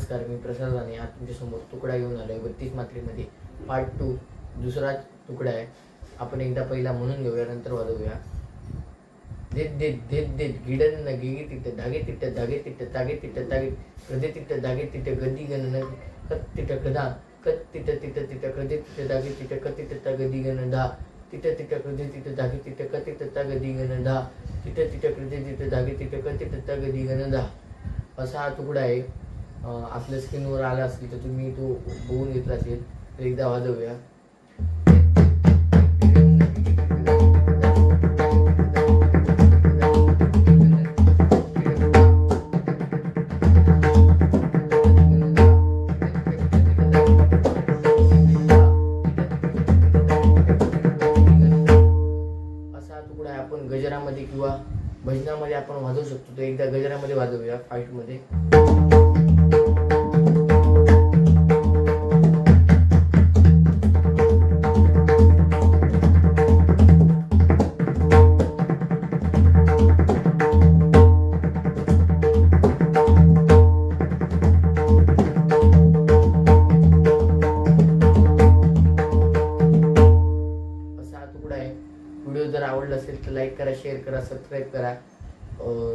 नमस्कार, मी प्रसाद राणे आज तुमच्यासमोर तुकडा घेऊन आलो आहे 32 मात्रेमध्ये पार्ट 2 दुसरा तुकडा आहे। आपण एकदा पहिला म्हणून घेऊया, नंतर वाजवूया। देत देत देत देत गिडन गिगी तिट्ट धागे तिट्ट धागे तिट्ट तागे तिट्ट तागे कदे तिट्ट धागे तिट्ट गदी गण कत तिट्ट कदा कत तिट्ट तिट्ट तिट्ट कदे तिट्ट धागे तिट्ट कत तिट्ट गदी गण धा तिट्ट तिट्ट कदे तिट्ट धागे तिट्ट कत तिट्ट गदी गण धा तिट्ट तिट्ट कदे तिट्ट धागे तिट्ट कत तिट्ट गदी गण धा। असा हा तुकडा आहे। आपल्या स्क्रीनवर आला असेल तर तुम्ही तो बघून घेतला असेल तर एकदा वाजवूया। असा तुकडा आहे, आपण गजरामध्ये किंवा भजनामध्ये आपण वाजवू शकतो। तो एकदा गजरामध्ये वाजवूया फाईट मध्ये। असा तुकडा आहे। व्हिडिओ जर आवडला असेल तर लाईक करा, शेअर करा, सबस्क्राईब करा।